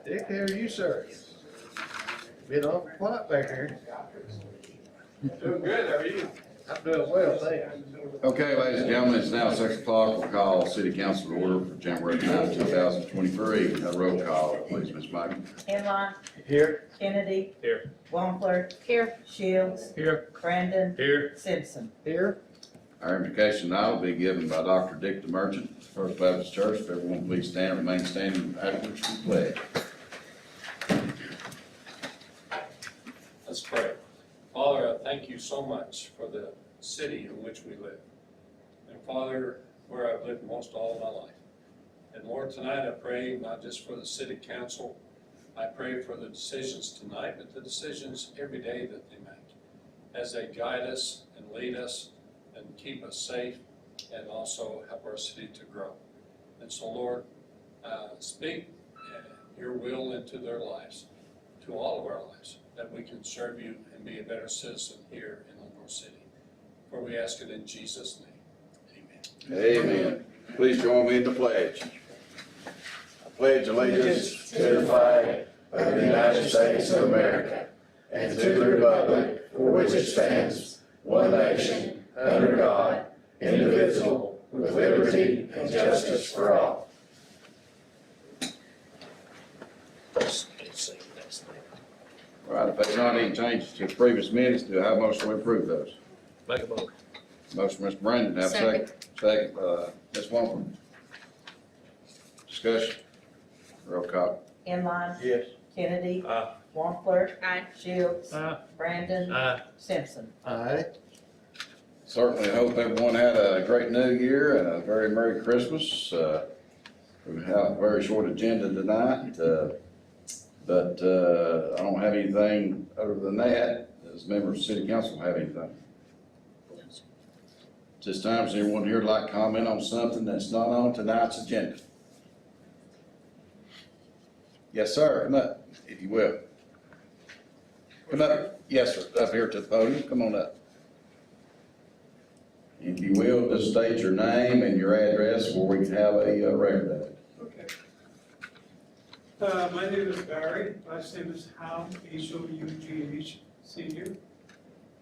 Take care of you, sir. Been awful quiet back here. Doing good, how are you? I'm doing well, thank you. Okay, ladies and gentlemen, it's now 6 o'clock. We'll call city council to order for January 9th, 2023. A roll call, please, Ms. Mike. Lenoir, Here. Kennedy. Here. Wampler. Here. Shields. Here. Brandon. Here. Simpson. Here. Our invocation now will be given by Dr. Dick the Merchant, First Baptist Church. If everyone please stand and remain standing afterwards for the pledge. Let's pray. Father, I thank you so much for the city in which we live. And Father, where I've lived most all of my life. And Lord, tonight I pray not just for the city council, I pray for the decisions tonight, but the decisions every day that they make, as they guide us and lead us and keep us safe and also help our city to grow. And so Lord, speak your will into their lives, to all of our lives, that we can serve you and be a better citizen here in Lenoir City. For we ask it in Jesus' name. Amen. Amen. Please join me in the pledge. I pledge allegiance to the flag of the United States of America and to the republic for which it stands, one nation, under God, indivisible, with liberty and justice for all. All right, if there's not any changes to the previous minutes, do I have a motion to approve those? Make a motion. Motion, Mr. Brandon, have a second? Second, Ms. Wampler. Discussion. Roll call. Inline. Yes. Kennedy. Aye. Wampler. Aye. Shields. Aye. Brandon. Aye. Simpson. Aye. Certainly hope everyone had a great new year and a very Merry Christmas. We have a very short agenda tonight, but I don't have anything other than that. As members of the city council have anything? At this time, is anyone here like to comment on something that's not on tonight's agenda? Yes, sir, come up, if you will. Come up, yes, sir, up here to the podium, come on up. If you will, just state your name and your address where we can have a record of it. Okay. My name is Barry, last name is Hough, H-O-U-G-H, Senior.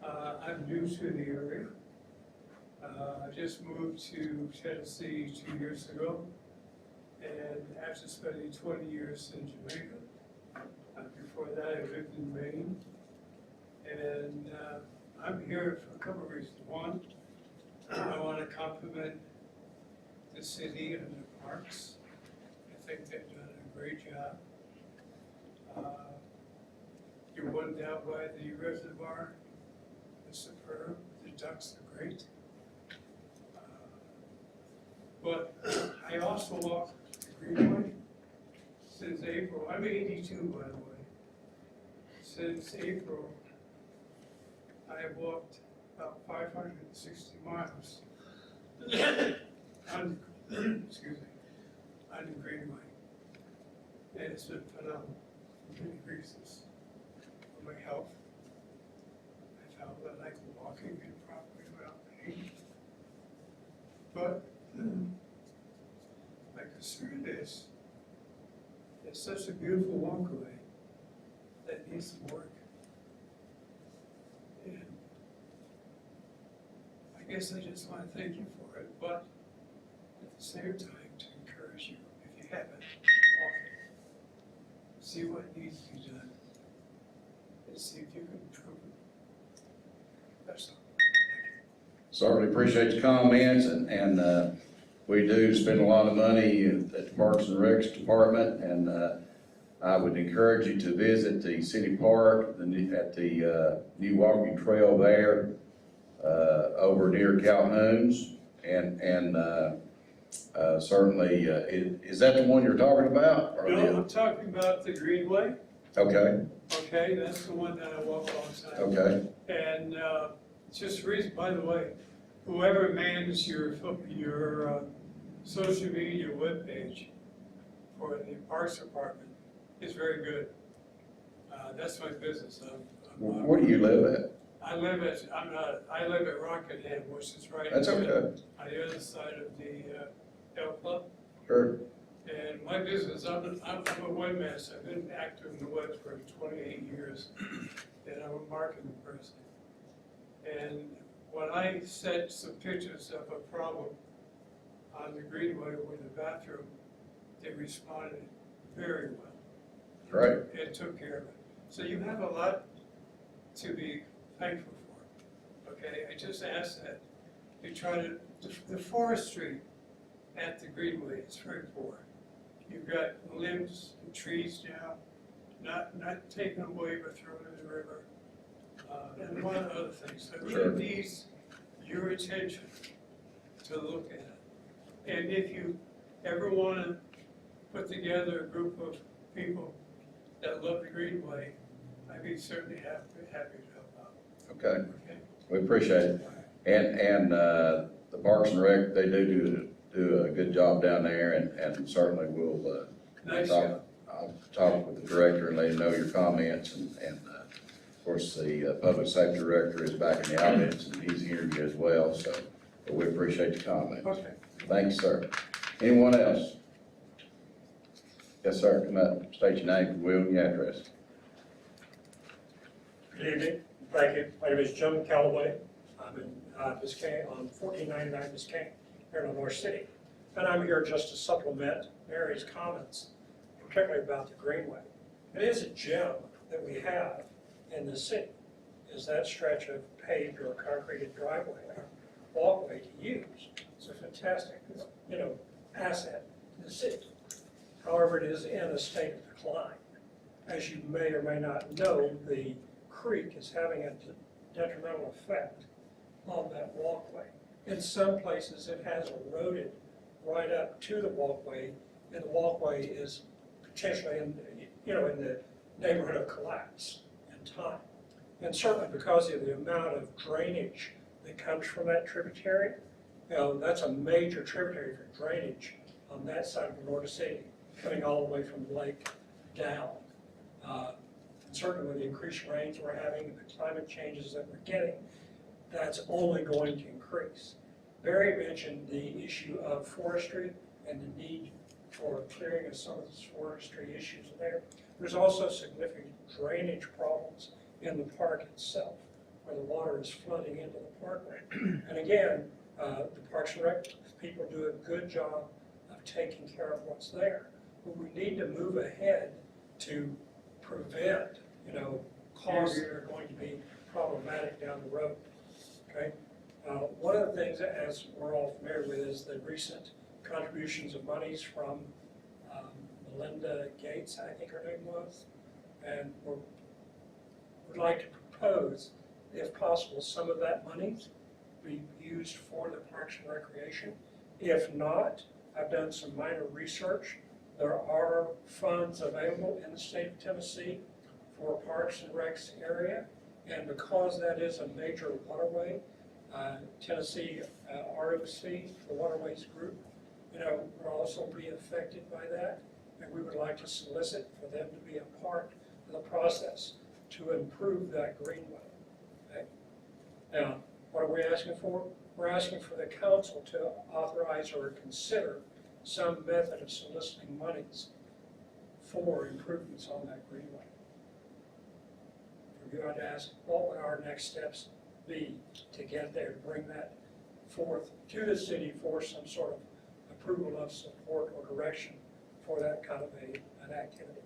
I'm new to the area. I just moved to Tennessee 2 years ago, and after spending 20 years in Jamaica. Before that, I lived in Maine. And I'm here for a couple of reasons. One, I want to compliment the city and the parks. I think they've done a great job. Your one down by the reservoir is superb. The ducks are great. But I also walk the Greenway since April. I'm 82, by the way. Since April, I have walked about 560 miles on, excuse me, on the Greenway. And it's been phenomenal for many reasons. For my health, I found that I can walk and get properly without pain. But my concern is, it's such a beautiful walkway that needs some work. And I guess I just want to thank you for it, but at the same time to encourage you, if you haven't, walk it. See what needs to be done, and see if you can improve it. That's all. Certainly appreciate your comments, and we do spend a lot of money at the Parks and Recs Department, and I would encourage you to visit the city park at the new walking trail there over near Calhoun's, and certainly, is that the one you're talking about? Or No, I'm talking about the Greenway. Okay, Okay, that's the one that I walk all the time. okay, And just the reason, by the way, whoever manages your social media webpage for the Parks Department is very good. That's my business. where do you live at? I live at Rockingham, which is right That's okay. on the other side of the L Club. Sure. And my business, I'm a webmaster. I've been active in the web for 28 years, and I'm a marketing person. And when I sent some pictures of a problem on the Greenway with the bathroom, they responded very well. Great. It took care of it. So you have a lot to be thankful for, okay? I just ask that you try to, the forestry at the Greenway is very poor. You've got limbs and trees down, not taken away but thrown in the river. And one other thing, so it Sure. really needs your attention to look at it. And if you ever want to put together a group of people that love the Greenway, I'd be certainly happy to help out. Okay, Okay? we appreciate it. And the Parks and Rec, they do a good job down there, and certainly we'll, Nice talk. job. I'll talk with the director and let him know your comments, and of course, the public safety director is back in the audience, and he's hearing you as well, so but we appreciate the comments. Okay. Thanks, sir. Anyone else? Yes, sir, come up, state your name, will, and your address. Good evening. Thank you. My name is Jim Calloway. I'm in Biscayne, on 1499 Biscayne, here in Lenoir City. And I'm here just to supplement Mary's comments, particularly about the Greenway. It is a gem that we have in the city, is that stretch of paved or concreted driveway or walkway to use. It's a fantastic, asset to the city. However, it is in a state of decline. As you may or may not know, the creek is having a detrimental effect on that walkway. In some places, it has eroded right up to the walkway, and the walkway is potentially in the neighborhood of collapse in time. And certainly because of the amount of drainage that comes from that tributary, that's a major tributary for drainage on that side of Lenoir City, coming all the way from the lake down. And certainly with the increased rains we're having and the climate changes that we're getting, that's only going to increase. Barry mentioned the issue of forestry and the need for clearing of some of those forestry issues there. There's also significant drainage problems in the park itself, where the water is flooding into the parkway. And again, the Parks and Rec people do a good job of taking care of what's there. But we need to move ahead to prevent, costs that are going to be problematic down the road, okay? One of the things, as we're all familiar with, is the recent contributions of monies from Melinda Gates, I think her name was, and we'd like to propose, if possible, some of that money be used for the Parks and Recreation. If not, I've done some minor research. There are funds available in the state of Tennessee for Parks and Recs area, and because that is a major waterway, Tennessee ROC, the Waterways Group, will also be affected by that, and we would like to solicit for them to be a part of the process to improve that greenway. Okay? Now, what are we asking for? We're asking for the council to authorize or consider some method of soliciting monies for improvements on that greenway. We're going to ask, what would our next steps be to get there, to bring that forth to the city for some sort of approval of support or direction for that kind of an activity?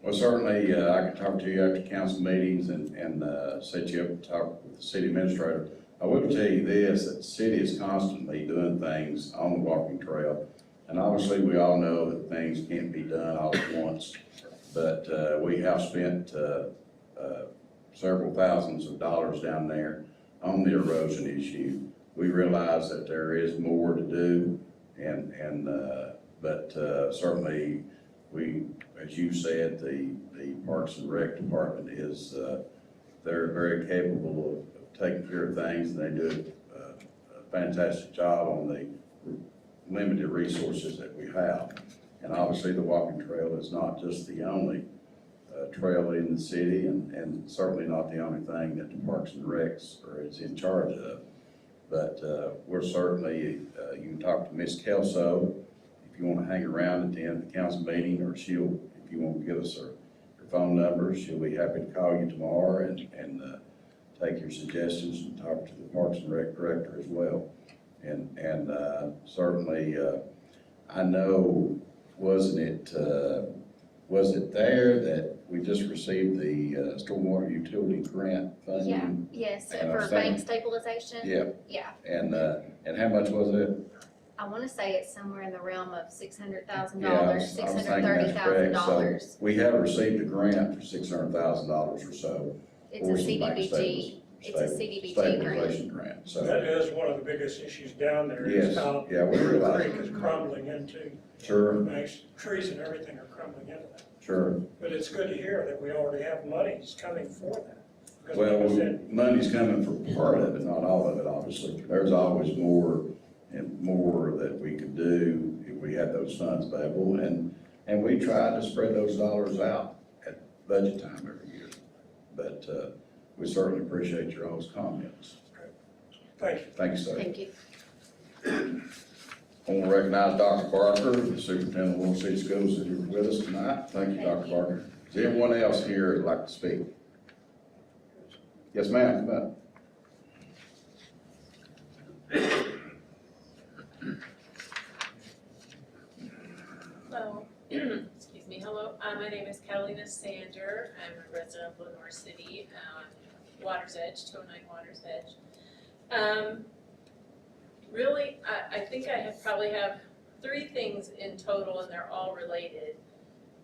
Well, certainly, I can talk to you after council meetings and set you up to talk with the city administrator. I will tell you this, that the city is constantly doing things on the walking trail. And obviously, we all know that things can't be done all at once. But we have spent several thousands of dollars down there on the erosion issue. We realize that there is more to do, but certainly we, as you said, the Parks and Rec department is they're very capable of taking care of things, and they do a fantastic job on the limited resources that we have. And obviously, the walking trail is not just the only trail in the city, and certainly not the only thing that the Parks and Recs is in charge of. But we're certainly, you can talk to Ms. Kelso if if you wanna hang around at the end of the council meeting, or she'll, if you wanna give us her phone number, she'll be happy to call you tomorrow and take your suggestions and talk to the Parks and Rec director as well. And certainly, I know, was it there that we just received the stormwater utility grant funding? Yeah, yes, And for I'm bank saying- stabilization. Yeah, Yeah, and how much was it? I wanna say it's somewhere in the realm of $600,000, Yeah, I was $630,000. thinking that's correct. So we have received a grant for $600,000 or so. It's a for some bank CDBG, it's a CDBG grant. Stabilization grant, so, That is one of the biggest issues down there, is yes, how yeah, we the realize, creek is crumbling into, sure, nice trees and everything are crumbling into that. sure. But it's good to hear that we already have monies coming for that. Because Well, like I said, money's coming for part of it, not all of it, obviously. There's always more and more that we could do if we had those funds available, and we try to spread those dollars out at budget time every year. But, we certainly appreciate your all's comments. thank you. Thank you, sir. Thank you. I want to recognize Dr. Barker, the superintendent of Little City Schools, who's here with us tonight. Thank you, Dr. Barker. Is there anyone else here that'd like to speak? Yes, ma'am, come up. Hello, excuse me, hello, my name is Catalina Sander, I'm a resident of Lenoir City, Water's Edge, 209 Water's Edge. Really, I think I probably have 3 things in total and they're all related.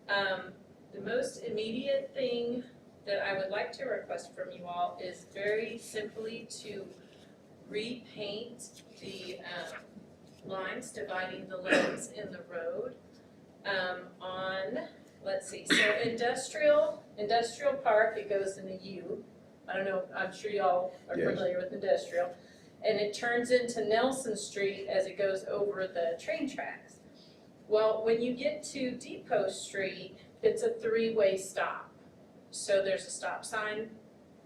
The most immediate thing that I would like to request from you all is very simply to repaint the lines dividing the lanes in the road. On, let's see, so industrial park, it goes in a U. I don't know, I'm sure y'all are Yes. familiar with industrial. And it turns into Nelson Street as it goes over the train tracks. Well, when you get to Depot Street, it's a 3-way stop. So there's a stop sign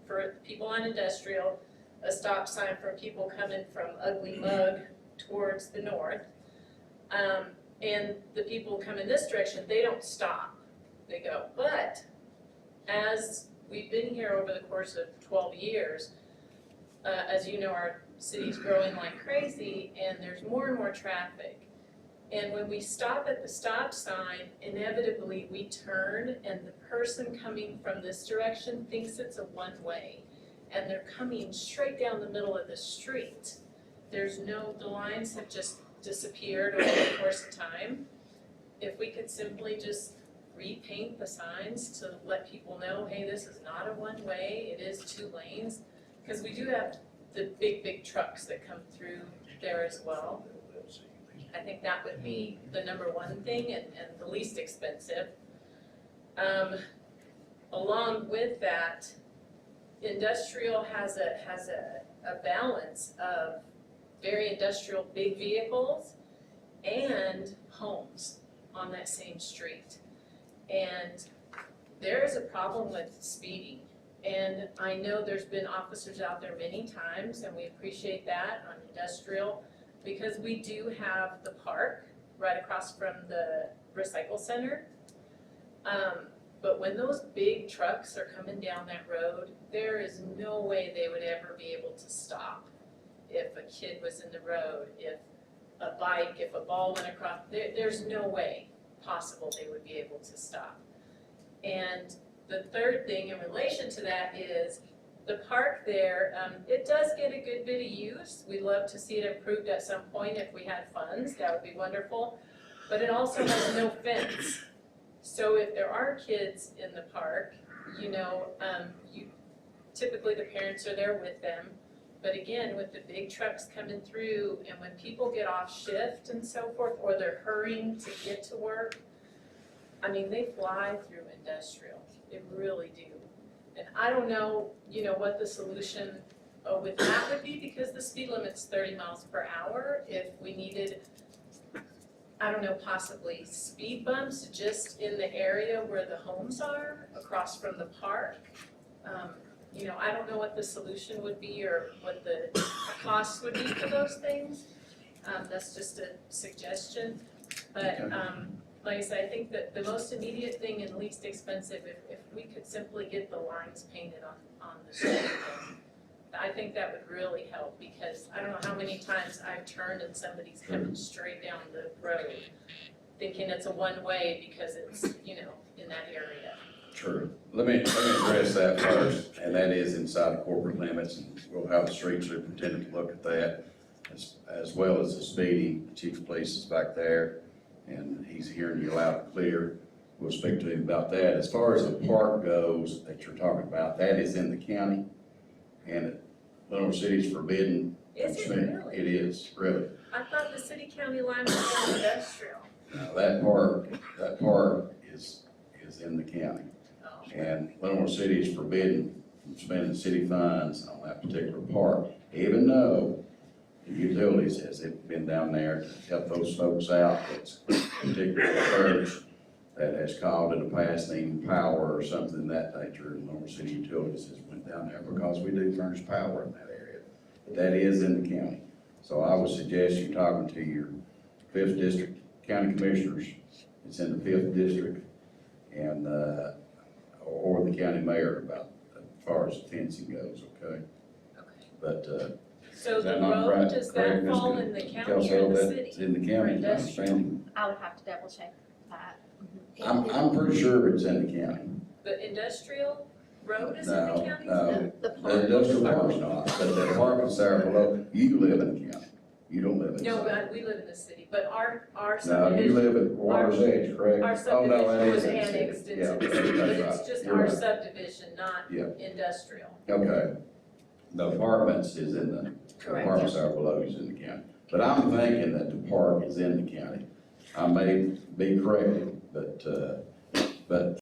for people on industrial, a stop sign for people coming from Ugly Mug towards the north. And the people coming this direction, they don't stop, they go. But as we've been here over the course of 12 years, as you know, our city's growing like crazy and there's more and more traffic. And when we stop at the stop sign, inevitably we turn and the person coming from this direction thinks it's a one-way. And they're coming straight down the middle of the street. The lines have just disappeared over the course of time. If we could simply just repaint the signs to let people know, hey, this is not a one-way, it is 2 lanes. Because we do have the big trucks that come through there as well. I think that would be the number 1 thing and the least expensive. Along with that, industrial has a balance of very industrial big vehicles and homes on that same street. And there is a problem with speeding. And I know there's been officers out there many times, and we appreciate that on industrial, because we do have the park right across from the recycle center. But when those big trucks are coming down that road, there is no way they would ever be able to stop. If a kid was in the road, if a bike, if a ball went across, there's no way possible they would be able to stop. And the third thing in relation to that is the park there, it does get a good bit of use. We'd love to see it improved at some point if we had funds, that would be wonderful. But it also has no fence. So if there are kids in the park, typically the parents are there with them. But again, with the big trucks coming through and when people get off shift and so forth, or they're hurrying to get to work, I mean, they fly through industrial, they really do. And I don't know, what the solution with that would be, because the speed limit's 30 miles per hour. If we needed, I don't know, possibly speed bumps just in the area where the homes are, across from the park. I don't know what the solution would be or what the cost would be for those things. That's just a suggestion. But, Okay. like I said, I think that the most immediate thing and least expensive, if we could simply get the lines painted on the street, I think that would really help, because I don't know how many times I've turned and somebody's coming straight down the road, thinking it's a one-way because it's, in that area. True. Let me address that first, and that is inside the corporate limits, and we'll have the street superintendent look at that, as well as the speeding. The chief of police is back there, and he's hearing you loud and clear. We'll speak to him about that. As far as the park goes that you're talking about, that is in the county, and Lenoir City's forbidden. Is it really? It is, really. I thought the city-county line was in industrial. Now, that park is in the county. Oh. And Lenoir City is forbidden from spending city funds on that particular park, even though the utilities has been down there to help those folks out. It's a particular church that has called in the past needing power or something of that nature, and Lenoir City Utilities has went down there because we do furnish power in that area. But that is in the county. So I would suggest you talking to your 5th District County Commissioners. It's in the 5th District, and, or the county mayor about as far as fencing goes, okay? Okay. But, So is the that not road, right? does Correct, that fall Ms. in the county Kelso, or the that's city? in the county, Or is my industrial? understanding. I would have to double check that. I'm pretty sure it's in the county. The industrial road is in the No, county? no. The The park. industrial park's not, but the apartments there below, you live in the county. You don't live in the No, city. but we live in the city, but our No, you subdivision, live at Water's Edge, correct? our Oh, no, that subdivision is was in the city. annexed Yeah, into the city, but that's it's right. just You're our right. subdivision, not Yeah. industrial. Okay. The apartments is in the, Correct. apartments are below is in the county. But I'm thinking that the park is in the county. I may be corrected, but